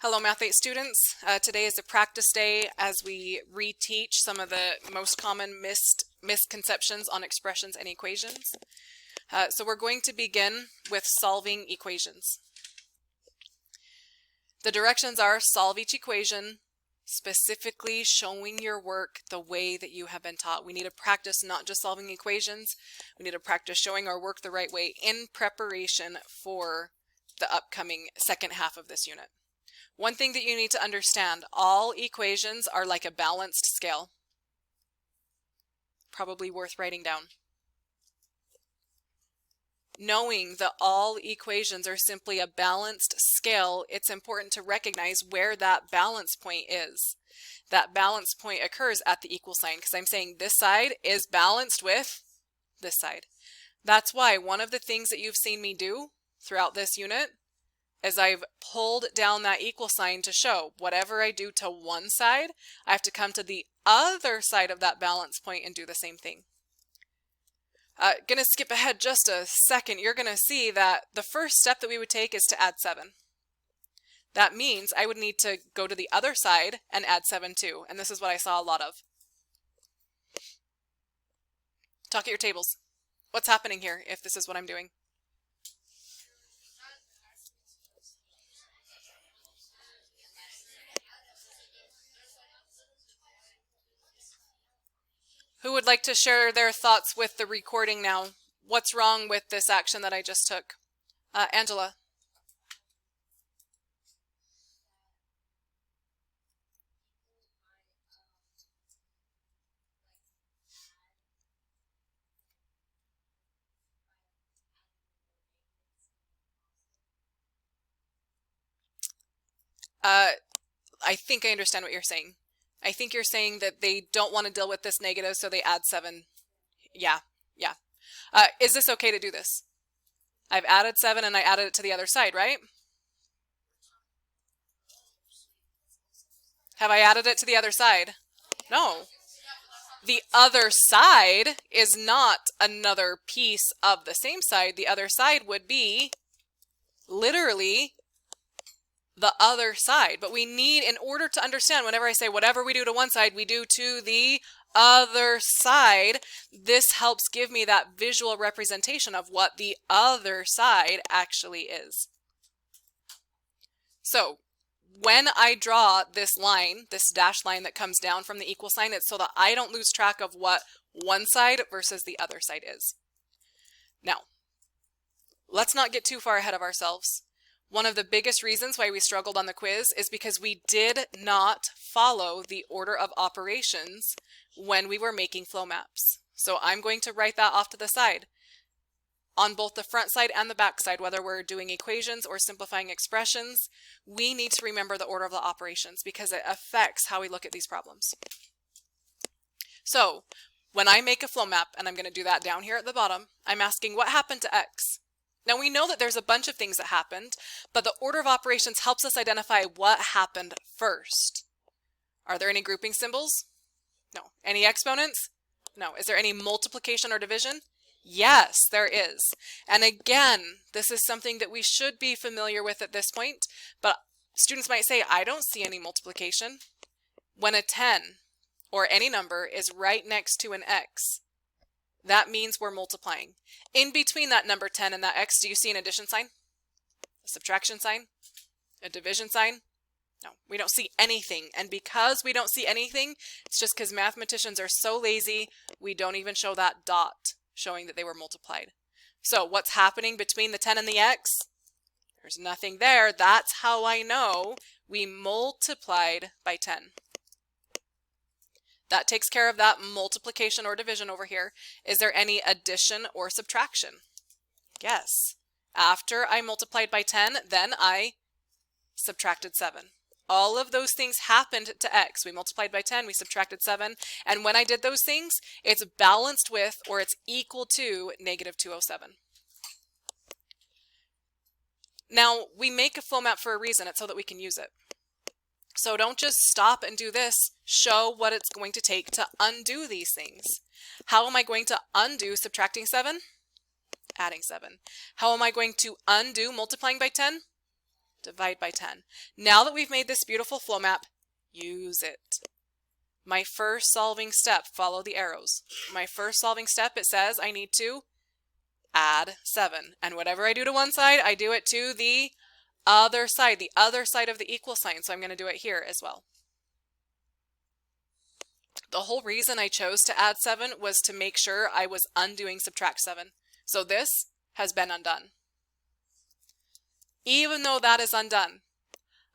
Hello Math 8 students. Today is a practice day as we reteach some of the most common misconceptions on expressions and equations. So we're going to begin with solving equations. The directions are solve each equation, specifically showing your work the way that you have been taught. We need to practice not just solving equations, we need to practice showing our work the right way in preparation for the upcoming second half of this unit. One thing that you need to understand, all equations are like a balanced scale. Probably worth writing down. Knowing that all equations are simply a balanced scale, it's important to recognize where that balance point is. That balance point occurs at the equal sign, because I'm saying this side is balanced with this side. That's why one of the things that you've seen me do throughout this unit is I've pulled down that equal sign to show whatever I do to one side, I have to come to the other side of that balance point and do the same thing. Gonna skip ahead just a second. You're gonna see that the first step that we would take is to add 7. That means I would need to go to the other side and add 7 too, and this is what I saw a lot of. Talk at your tables. What's happening here if this is what I'm doing? Who would like to share their thoughts with the recording now? What's wrong with this action that I just took? Angela. I think I understand what you're saying. I think you're saying that they don't want to deal with this negative, so they add 7. Yeah. Is this okay to do this? I've added 7 and I added it to the other side, right? Have I added it to the other side? No. The other side is not another piece of the same side. The other side would be literally the other side. But we need, in order to understand, whenever I say whatever we do to one side, we do to the other side, this helps give me that visual representation of what the other side actually is. So when I draw this line, this dashed line that comes down from the equal sign, it's so that I don't lose track of what one side versus the other side is. Now, let's not get too far ahead of ourselves. One of the biggest reasons why we struggled on the quiz is because we did not follow the order of operations when we were making flow maps. So I'm going to write that off to the side. On both the front side and the back side, whether we're doing equations or simplifying expressions, we need to remember the order of the operations because it affects how we look at these problems. So when I make a flow map, and I'm going to do that down here at the bottom, I'm asking what happened to X? Now we know that there's a bunch of things that happened, but the order of operations helps us identify what happened first. Are there any grouping symbols? No. Any exponents? No. Is there any multiplication or division? Yes, there is. And again, this is something that we should be familiar with at this point, but students might say, I don't see any multiplication. When a 10 or any number is right next to an X, that means we're multiplying. In between that number 10 and that X, do you see an addition sign? A subtraction sign? A division sign? No, we don't see anything. And because we don't see anything, it's just because mathematicians are so lazy, we don't even show that dot showing that they were multiplied. So what's happening between the 10 and the X? There's nothing there. That's how I know we multiplied by 10. That takes care of that multiplication or division over here. Is there any addition or subtraction? Yes. After I multiplied by 10, then I subtracted 7. All of those things happened to X. We multiplied by 10, we subtracted 7, and when I did those things, it's balanced with, or it's equal to, negative 207. Now, we make a flow map for a reason. It's so that we can use it. So don't just stop and do this. Show what it's going to take to undo these things. How am I going to undo subtracting 7? Adding 7. How am I going to undo multiplying by 10? divide by 10. Now that we've made this beautiful flow map, use it. My first solving step, follow the arrows. My first solving step, it says I need to add 7. And whatever I do to one side, I do it to the other side of the equal sign. So I'm going to do it here as well. The whole reason I chose to add 7 was to make sure I was undoing subtract 7. So this has been undone. Even though that is undone,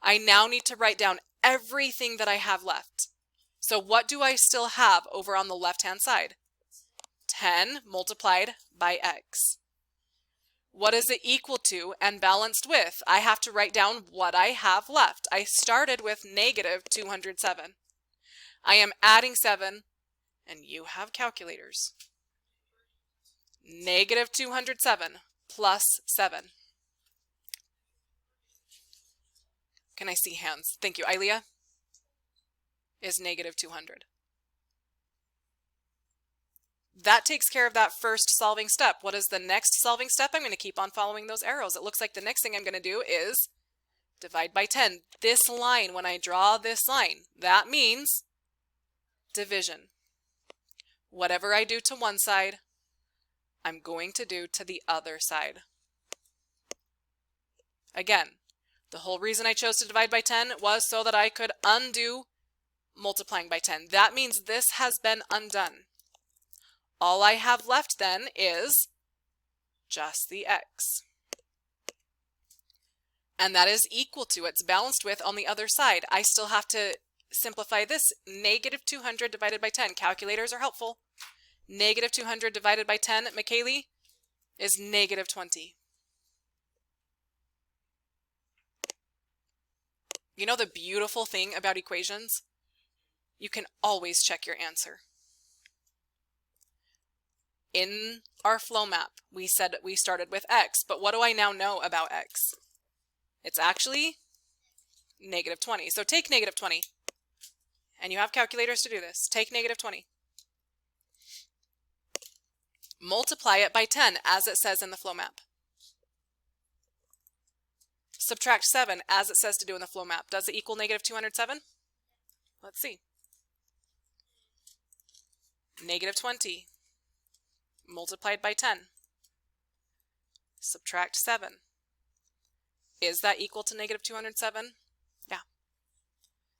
I now need to write down everything that I have left. So what do I still have over on the left-hand side? 10 multiplied by x. What is it equal to and balanced with? I have to write down what I have left. I started with negative 207. I am adding 7, and you have calculators. Negative 207 plus 7. Can I see hands? Thank you. Ilea is negative 200. That takes care of that first solving step. What is the next solving step? I'm going to keep on following those arrows. It looks like the next thing I'm going to do is divide by 10. This line, when I draw this line, that means division. Whatever I do to one side, I'm going to do to the other side. Again, the whole reason I chose to divide by 10 was so that I could undo multiplying by 10. That means this has been undone. All I have left then is just the x. And that is equal to, it's balanced with on the other side. I still have to simplify this. Negative 200 divided by 10. Calculators are helpful. Negative 200 divided by 10, McKaylee, is negative 20. You know the beautiful thing about equations? You can always check your answer. In our flow map, we said we started with x, but what do I now know about x? It's actually negative 20. So take negative 20, and you have calculators to do this. Take negative 20. Multiply it by 10, as it says in the flow map. Subtract 7, as it says to do in the flow map. Does it equal negative 207? Let's see. Negative 20 multiplied by 10. Subtract 7. Is that equal to negative 207? Yeah.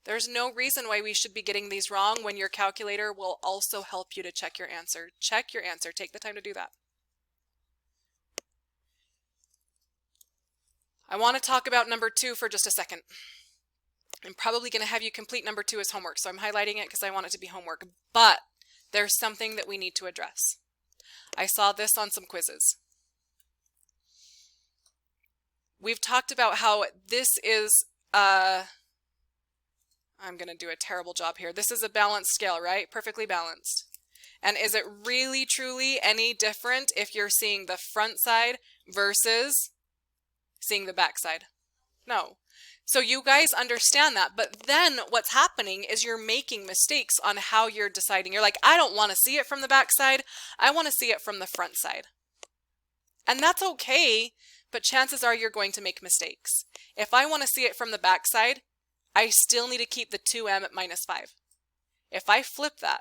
There's no reason why we should be getting these wrong when your calculator will also help you to check your answer. Check your answer. Take the time to do that. I want to talk about number 2 for just a second. I'm probably going to have you complete number 2 as homework, so I'm highlighting it because I want it to be homework. But there's something that we need to address. I saw this on some quizzes. We've talked about how this is, I'm going to do a terrible job here. This is a balanced scale, right? Perfectly balanced. And is it really, truly any different if you're seeing the front side versus seeing the back side? No. So you guys understand that, but then what's happening is you're making mistakes on how you're deciding. You're like, I don't want to see it from the back side. I want to see it from the front side. And that's okay, but chances are you're going to make mistakes. If I want to see it from the back side, I still need to keep the 2m at minus 5. If I flip that,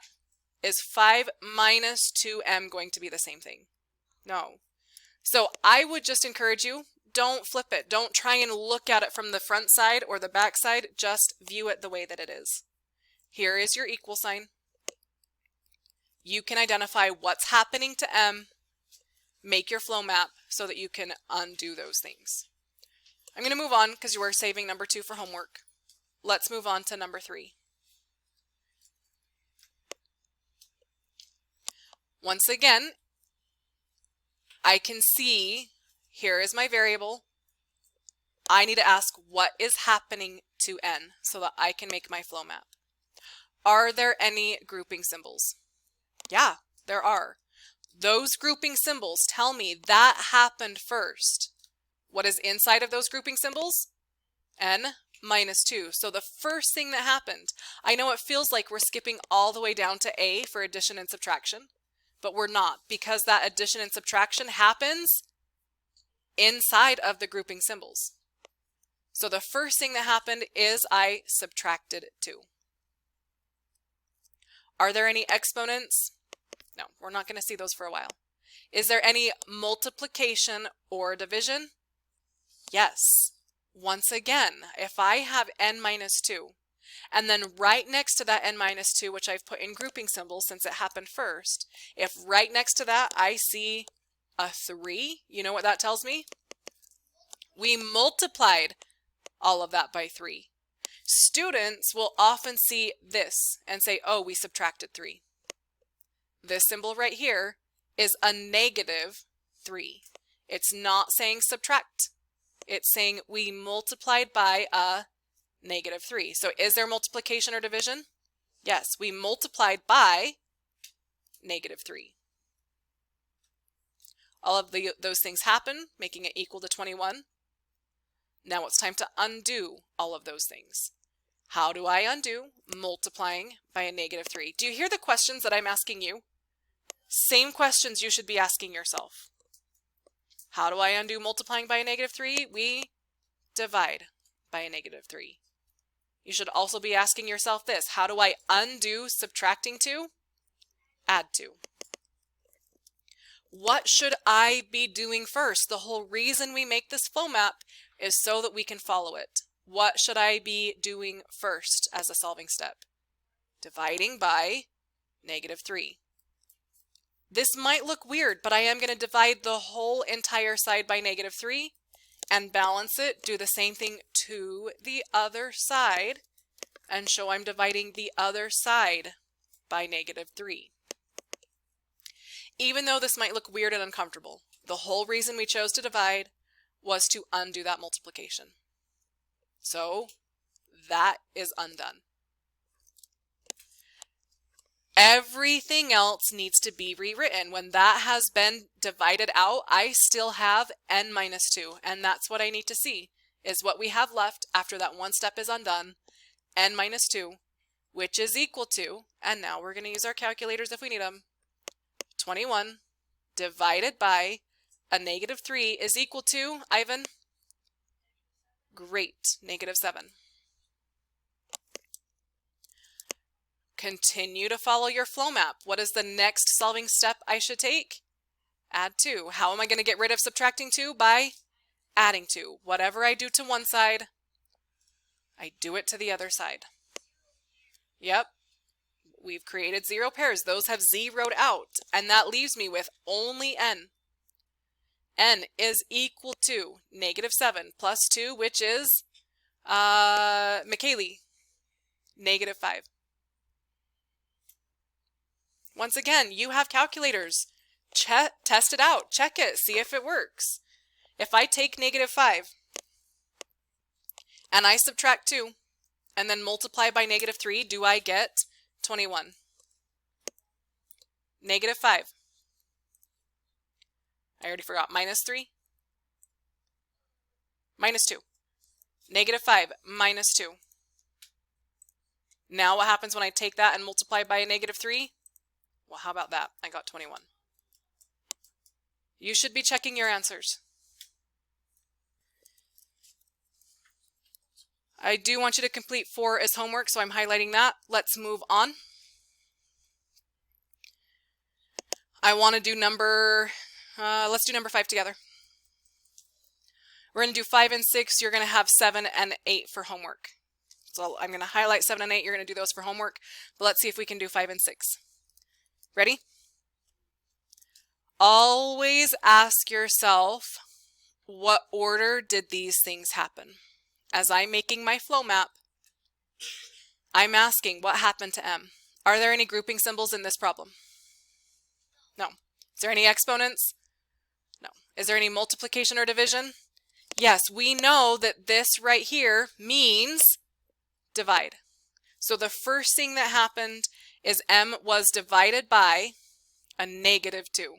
is 5 minus 2m going to be the same thing? No. So I would just encourage you, don't flip it. Don't try and look at it from the front side or the back side. Just view it the way that it is. Here is your equal sign. You can identify what's happening to m, make your flow map so that you can undo those things. I'm going to move on because you are saving number 2 for homework. Let's move on to number 3. Once again, I can see here is my variable. I need to ask what is happening to n so that I can make my flow map. Are there any grouping symbols? Yeah, there are. Those grouping symbols tell me that happened first. What is inside of those grouping symbols? N minus 2. So the first thing that happened, I know it feels like we're skipping all the way down to A for addition and subtraction, but we're not, because that addition and subtraction happens inside of the grouping symbols. So the first thing that happened is I subtracted 2. Are there any exponents? No, we're not going to see those for a while. Is there any multiplication or division? Yes. Once again, if I have n minus 2, and then right next to that n minus 2, which I've put in grouping symbols since it happened first, if right next to that I see a 3, you know what that tells me? We multiplied all of that by 3. Students will often see this and say, oh, we subtracted 3. This symbol right here is a negative 3. It's not saying subtract. It's saying we multiplied by a negative 3. So is there multiplication or division? Yes, we multiplied by negative 3. All of those things happen, making it equal to 21. Now it's time to undo all of those things. How do I undo multiplying by a negative 3? Do you hear the questions that I'm asking you? Same questions you should be asking yourself. How do I undo multiplying by a negative 3? We divide by a negative 3. You should also be asking yourself this. How do I undo subtracting 2? Add 2. What should I be doing first? The whole reason we make this flow map is so that we can follow it. What should I be doing first as a solving step? Dividing by negative 3. This might look weird, but I am going to divide the whole entire side by negative 3 and balance it, do the same thing to the other side, and show I'm dividing the other side by negative 3. Even though this might look weird and uncomfortable, the whole reason we chose to divide was to undo that multiplication. So that is undone. Everything else needs to be rewritten. When that has been divided out, I still have n minus 2, and that's what I need to see, is what we have left after that one step is undone, n minus 2, which is equal to, and now we're going to use our calculators if we need them, 21 divided by a negative 3 is equal to, Ivan? Great, negative 7. Continue to follow your flow map. What is the next solving step I should take? Add 2. How am I going to get rid of subtracting 2? By adding 2. Whatever I do to one side, I do it to the other side. Yep. We've created 0 pairs. Those have zeroed out. And that leaves me with only n. N is equal to negative 7 plus 2, which is, Michaeli, negative 5. Once again, you have calculators. Test it out. Check it. See if it works. If I take negative 5 and I subtract 2 and then multiply by negative 3, do I get 21? Negative 5. I already forgot. Minus 3. Minus 2. Negative 5 minus 2. Now what happens when I take that and multiply by a negative 3? Well, how about that? I got 21. You should be checking your answers. I do want you to complete 4 as homework, so I'm highlighting that. Let's move on. I want to do let's do number 5 together. We're going to do 5 and 6. You're going to have 7 and 8 for homework. So I'm going to highlight 7 and 8. You're going to do those for homework. But let's see if we can do 5 and 6. Ready? Always ask yourself, what order did these things happen? As I'm making my flow map, I'm asking what happened to M. Are there any grouping symbols in this problem? No. Is there any exponents? No. Is there any multiplication or division? Yes, we know that this right here means divide. So the first thing that happened is M was divided by a negative 2.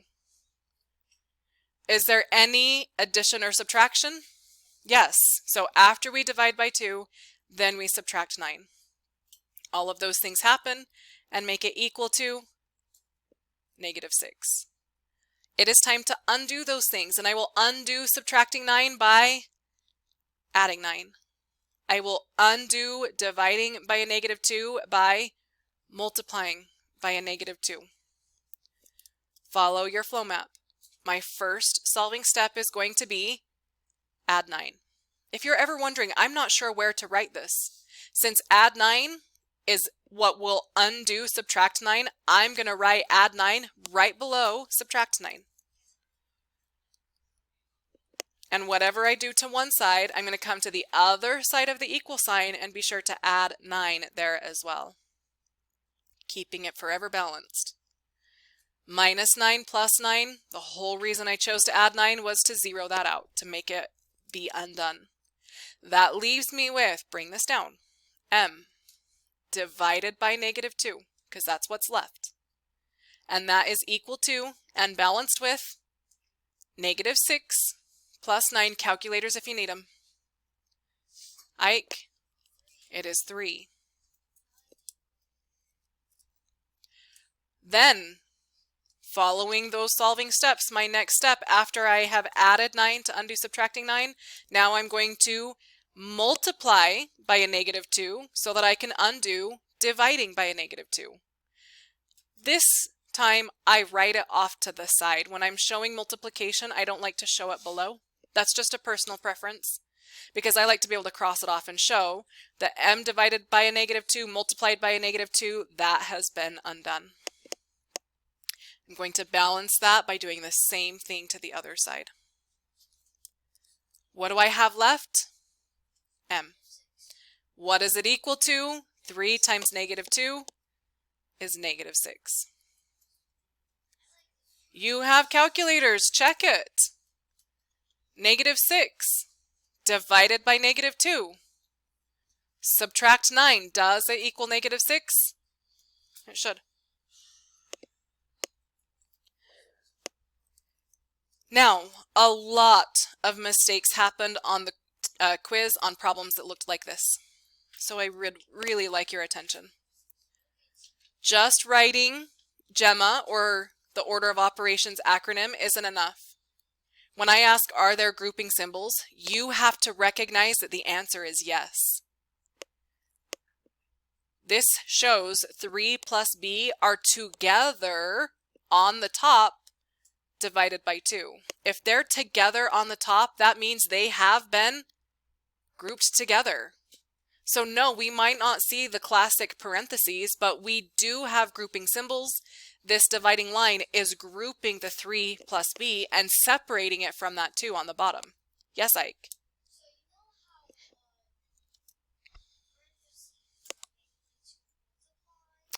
Is there any addition or subtraction? Yes. So after we divide by 2, then we subtract 9. All of those things happen and make it equal to negative 6. It is time to undo those things, and I will undo subtracting 9 by adding 9. I will undo dividing by a -2 by multiplying by a -2. Follow your flow map. My first solving step is going to be add 9. If you're ever wondering, I'm not sure where to write this. Since add 9 is what will undo subtract 9, I'm going to write add 9 right below subtract 9. And whatever I do to one side, I'm going to come to the other side of the equal sign and be sure to add 9 there as well, keeping it forever balanced. -9 plus 9, the whole reason I chose to add 9 was to zero that out, to make it be undone. That leaves me with, bring this down, m divided by -2, because that's what's left. And that is equal to, and balanced with, -6 plus 9, calculators if you need them. Ike, it is 3. Then, following those solving steps, my next step after I have added 9 to undo subtracting 9, now I'm going to multiply by a -2 so that I can undo dividing by a -2. This time I write it off to the side. When I'm showing multiplication, I don't like to show it below. That's just a personal preference because I like to be able to cross it off and show that m divided by a -2 multiplied by a -2, that has been undone. I'm going to balance that by doing the same thing to the other side. What do I have left? M. What is it equal to? 3 times -2 is -6. You have calculators, check it. -6 divided by -2. Subtract 9, does it equal -6? It should. Now, a lot of mistakes happened on the quiz on problems that looked like this. So I would really like your attention. Just writing GEMMA, or the order of operations acronym, isn't enough. When I ask, are there grouping symbols, you have to recognize that the answer is yes. This shows 3 plus b are together on the top divided by 2. If they're together on the top, that means they have been grouped together. So no, we might not see the classic parentheses, but we do have grouping symbols. This dividing line is grouping the 3 plus b and separating it from that 2 on the bottom. Yes, Ike?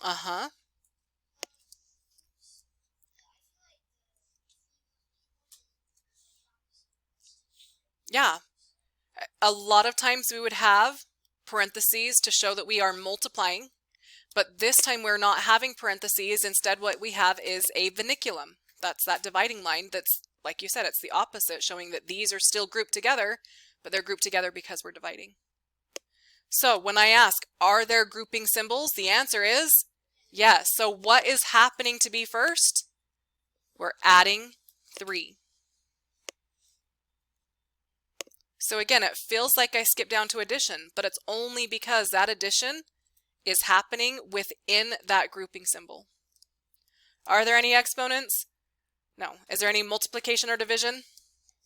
Uh-huh. Yeah. A lot of times we would have parentheses to show that we are multiplying, but this time we're not having parentheses. Instead, what we have is a vinculum. That's that dividing line that's, like you said, it's the opposite, showing that these are still grouped together, but they're grouped together because we're dividing. So when I ask, are there grouping symbols? The answer is yes. So what is happening to be first? We're adding 3. So again, it feels like I skipped down to addition, but it's only because that addition is happening within that grouping symbol. Are there any exponents? No. Is there any multiplication or division?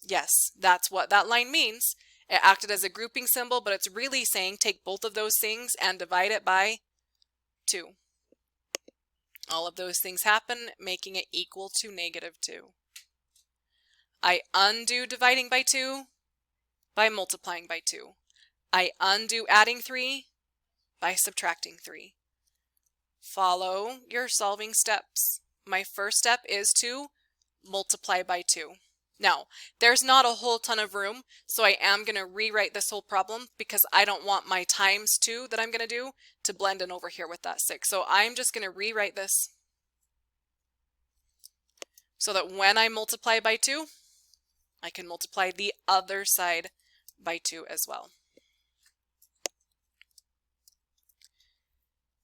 Yes, that's what that line means. It acted as a grouping symbol, but it's really saying take both of those things and divide it by 2. All of those things happen, making it equal to -2. I undo dividing by 2 by multiplying by 2. I undo adding 3 by subtracting 3. Follow your solving steps. My first step is to multiply by 2. Now, there's not a whole ton of room, so I am going to rewrite this whole problem because I don't want my times 2 that I'm going to do to blend in over here with that 6. So I'm just going to rewrite this so that when I multiply by 2, I can multiply the other side by 2 as well.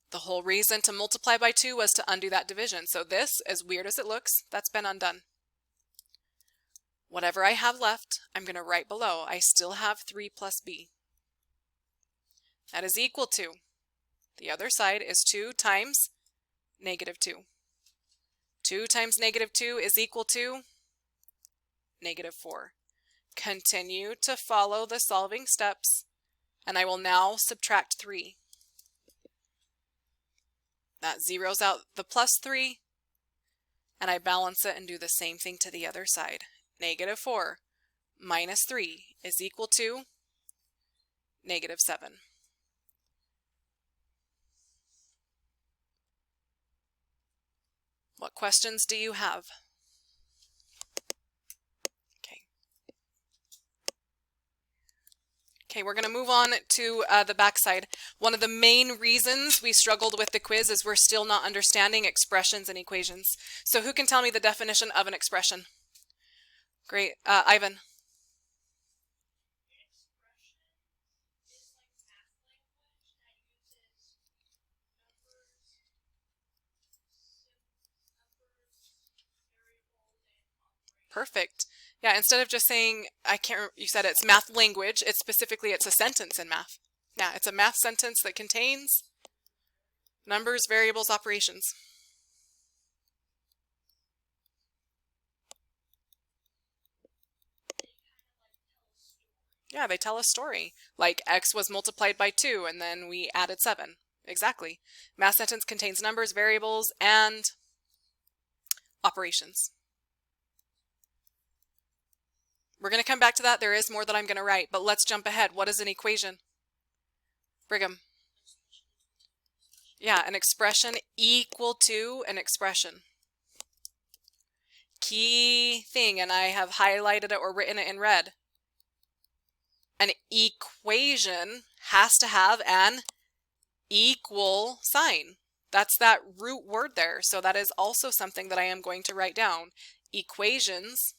The whole reason to multiply by 2 was to undo that division. So this, as weird as it looks, that's been undone. Whatever I have left, I'm going to write below. I still have 3 plus b. That is equal to. The other side is 2 times negative 2. 2 times negative 2 is equal to negative 4. Continue to follow the solving steps, and I will now subtract 3. That zeroes out the plus 3, and I balance it and do the same thing to the other side. Negative 4 minus 3 is equal to negative 7. What questions do you have? Okay, we're going to move on to the backside. One of the main reasons we struggled with the quiz is we're still not understanding expressions and equations. So who can tell me the definition of an expression? Great. Ivan. Perfect. Yeah, instead of just saying, I can't remember, you said it's math language, it's specifically, it's a sentence in math. Yeah, it's a math sentence that contains numbers, variables, operations. Yeah, they tell a story. Like x was multiplied by 2 and then we added 7. Exactly. Math sentence contains numbers, variables, and operations. We're going to come back to that. There is more that I'm going to write, but let's jump ahead. What is an equation? Brigham. Yeah, an expression equal to an expression. Key thing, and I have highlighted it or written it in red. An equation has to have an equal sign. That's that root word there. So that is also something that I am going to write down. Equations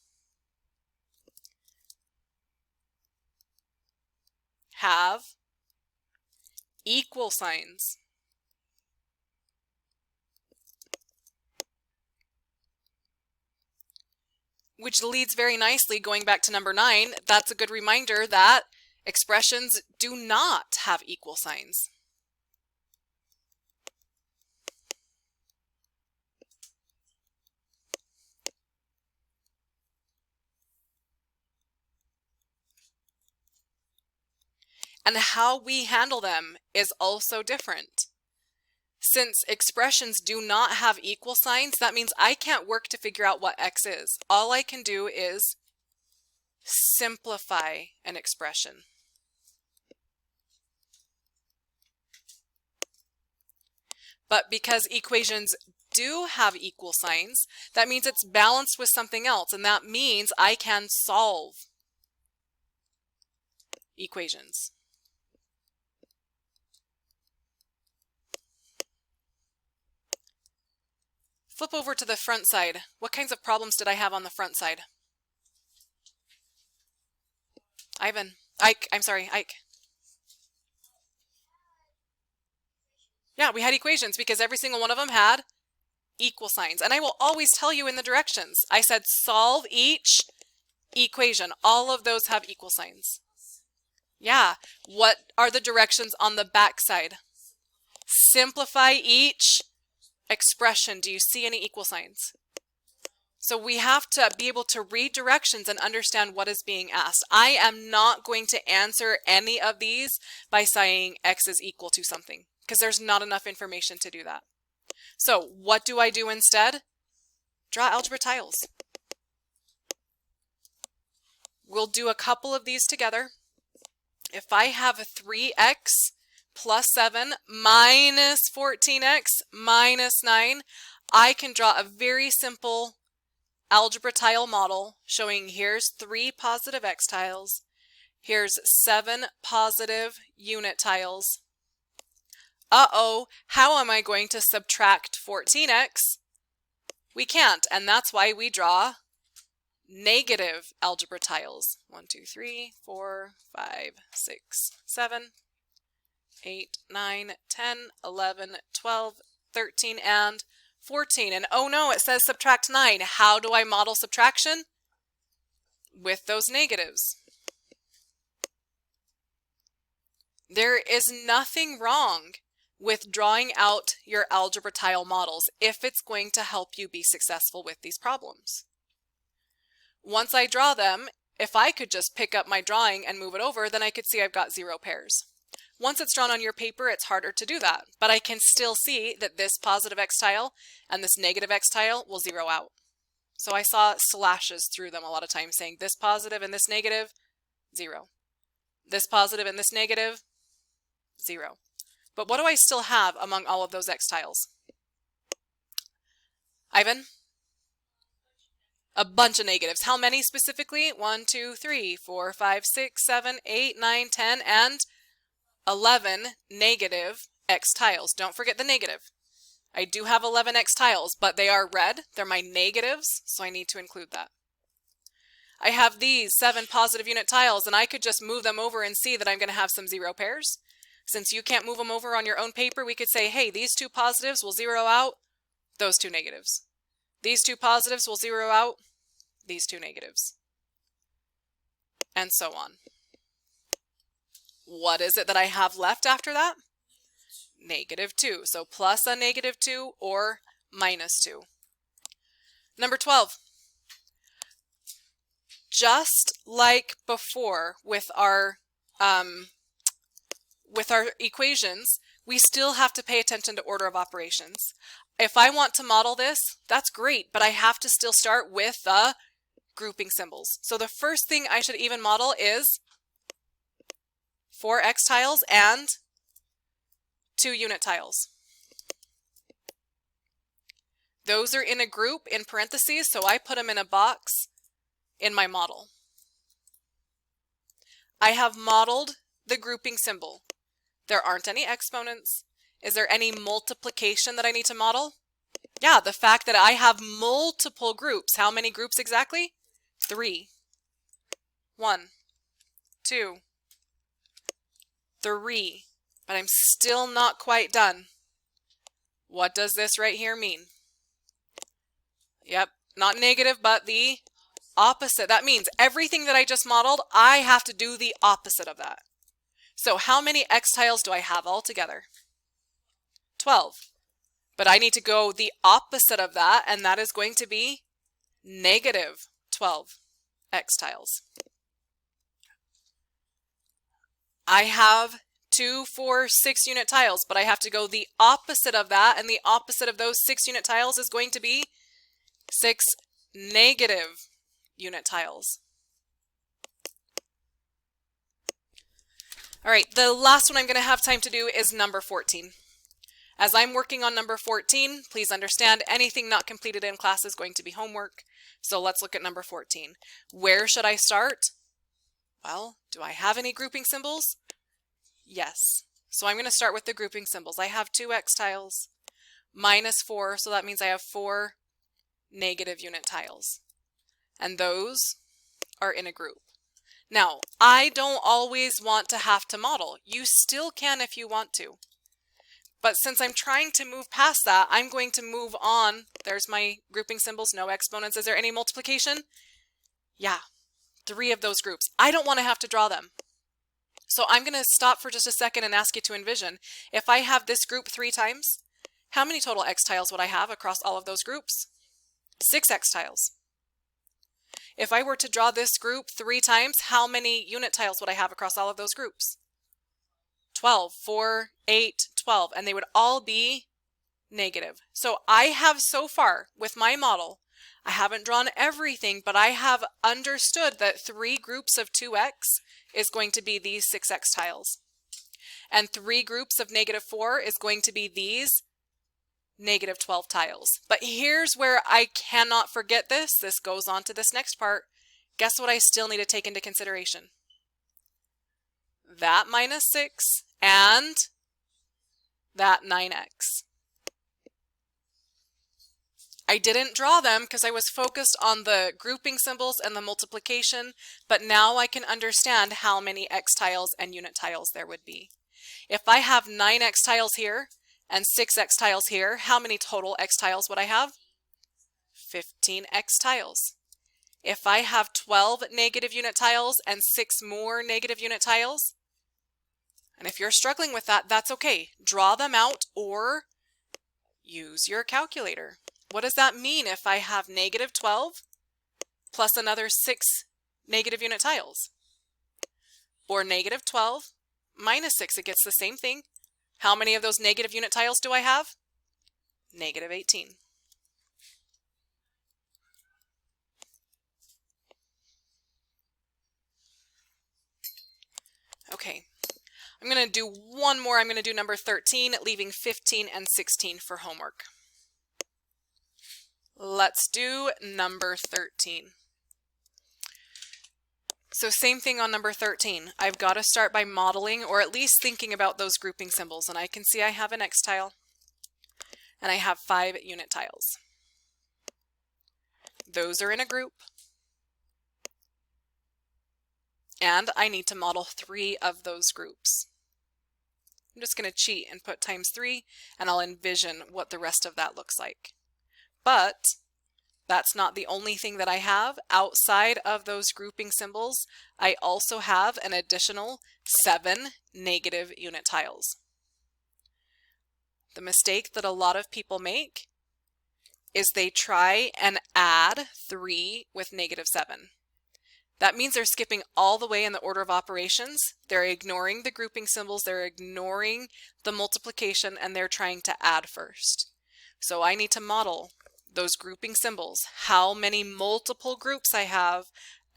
have equal signs. Which leads very nicely, going back to number 9, that's a good reminder that expressions do not have equal signs. And how we handle them is also different. Since expressions do not have equal signs, that means I can't work to figure out what x is. All I can do is simplify an expression. But because equations do have equal signs, that means it's balanced with something else, and that means I can solve equations. Flip over to the front side. What kinds of problems did I have on the front side? Ike. Yeah, we had equations because every single one of them had equal signs. And I will always tell you in the directions. I said solve each equation. All of those have equal signs. Yeah. What are the directions on the back side? Simplify each expression. Do you see any equal signs? So we have to be able to read directions and understand what is being asked. I am not going to answer any of these by saying x is equal to something because there's not enough information to do that. So what do I do instead? Draw algebra tiles. We'll do a couple of these together. If I have a 3x plus 7 minus 14x minus 9, I can draw a very simple algebra tile model showing here's 3 positive x tiles, here's 7 positive unit tiles. Uh-oh, how am I going to subtract 14x? We can't, and that's why we draw negative algebra tiles. 1, 2, 3, 4, 5, 6, 7, 8, 9, 10, 11, 12, 13, and 14. And oh no, it says subtract 9. How do I model subtraction? With those negatives. There is nothing wrong with drawing out your algebra tile models if it's going to help you be successful with these problems. Once I draw them, if I could just pick up my drawing and move it over, then I could see I've got 0 pairs. Once it's drawn on your paper, it's harder to do that, but I can still see that this positive x tile and this negative x tile will 0 out. So I saw slashes through them a lot of times saying this positive and this negative, 0. This positive and this negative, 0. But what do I still have among all of those x tiles? Ivan? A bunch of negatives. How many specifically? 1, 2, 3, 4, 5, 6, 7, 8, 9, 10, and 11 negative x tiles. Don't forget the negative. I do have 11 x tiles, but they are red. They're my negatives, so I need to include that. I have these 7 positive unit tiles, and I could just move them over and see that I'm going to have some 0 pairs. Since you can't move them over on your own paper, we could say, hey, these 2 positives will 0 out those 2 negatives. These 2 positives will 0 out these 2 negatives. And so on. What is it that I have left after that? -2. So plus a -2 or -2. Number 12. Just like before with our equations, we still have to pay attention to order of operations. If I want to model this, that's great, but I have to still start with the grouping symbols. So the first thing I should even model is 4 x tiles and 2 unit tiles. Those are in a group in parentheses, so I put them in a box in my model. I have modeled the grouping symbol. There aren't any exponents. Is there any multiplication that I need to model? Yeah, the fact that I have multiple groups. How many groups exactly? 3. 1, 2, 3. But I'm still not quite done. What does this right here mean? Yep, not negative, but the opposite. That means everything that I just modeled, I have to do the opposite of that. So how many x tiles do I have altogether? 12. But I need to go the opposite of that, and that is going to be -12 x tiles. I have 2, 4, 6 unit tiles, but I have to go the opposite of that, and the opposite of those 6 unit tiles is going to be 6 negative unit tiles. All right, the last one I'm going to have time to do is number 14. As I'm working on number 14, please understand anything not completed in class is going to be homework. So let's look at number 14. Where should I start? Well, do I have any grouping symbols? Yes. So I'm going to start with the grouping symbols. I have 2 x tiles, -4, so that means I have 4 negative unit tiles. And those are in a group. Now, I don't always want to have to model. You still can if you want to. But since I'm trying to move past that, I'm going to move on. There's my grouping symbols, no exponents. Is there any multiplication? Yeah, 3 of those groups. I don't want to have to draw them. So I'm going to stop for just a second and ask you to envision. If I have this group 3 times, how many total x tiles would I have across all of those groups? 6 x tiles. If I were to draw this group 3 times, how many unit tiles would I have across all of those groups? 12, 4, 8, 12, and they would all be negative. So I have so far with my model, I haven't drawn everything, but I have understood that 3 groups of 2x is going to be these 6x tiles. And 3 groups of -4 is going to be these -12 tiles. But here's where I cannot forget this. This goes on to this next part. Guess what I still need to take into consideration? That -6 and that 9x. I didn't draw them because I was focused on the grouping symbols and the multiplication, but now I can understand how many x tiles and unit tiles there would be. If I have 9x tiles here and 6x tiles here, how many total x tiles would I have? 15x tiles. If I have 12 negative unit tiles and 6 more negative unit tiles, And if you're struggling with that, that's okay. Draw them out or use your calculator. What does that mean if I have negative 12 plus another 6 negative unit tiles? Or negative 12 minus 6, it gets the same thing. How many of those negative unit tiles do I have? Negative 18. Okay, I'm going to do one more. I'm going to do number 13, leaving 15 and 16 for homework. Let's do number 13. So same thing on number 13. I've got to start by modeling or at least thinking about those grouping symbols. And I can see I have an X tile and I have 5 unit tiles. Those are in a group. And I need to model 3 of those groups. I'm just going to cheat and put times 3 and I'll envision what the rest of that looks like. But that's not the only thing that I have. Outside of those grouping symbols, I also have an additional 7 negative unit tiles. The mistake that a lot of people make is they try and add 3 with negative 7. That means they're skipping all the way in the order of operations. They're ignoring the grouping symbols, they're ignoring the multiplication, and they're trying to add first. So I need to model those grouping symbols, how many multiple groups I have,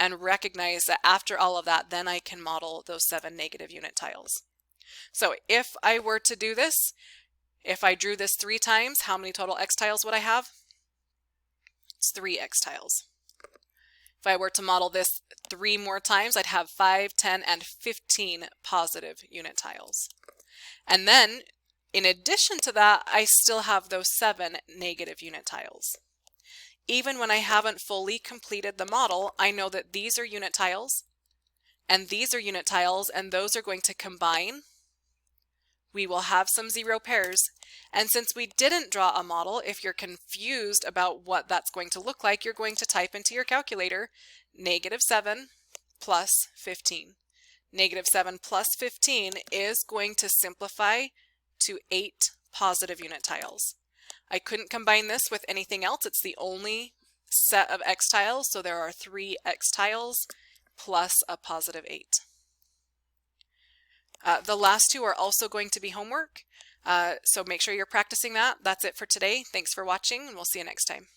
and recognize that after all of that, then I can model those 7 negative unit tiles. So if I were to do this, if I drew this 3 times, how many total X tiles would I have? It's 3 X tiles. If I were to model this 3 more times, I'd have 5, 10, and 15 positive unit tiles. And then, in addition to that, I still have those 7 negative unit tiles. Even when I haven't fully completed the model, I know that these are unit tiles, and these are unit tiles, and those are going to combine. We will have some 0 pairs. And since we didn't draw a model, if you're confused about what that's going to look like, you're going to type into your calculator negative 7 plus 15. Negative 7 plus 15 is going to simplify to 8 positive unit tiles. I couldn't combine this with anything else. It's the only set of X tiles, so there are 3 X tiles plus a positive 8. The last 2 are also going to be homework, so make sure you're practicing that. That's it for today. Thanks for watching, and we'll see you next time.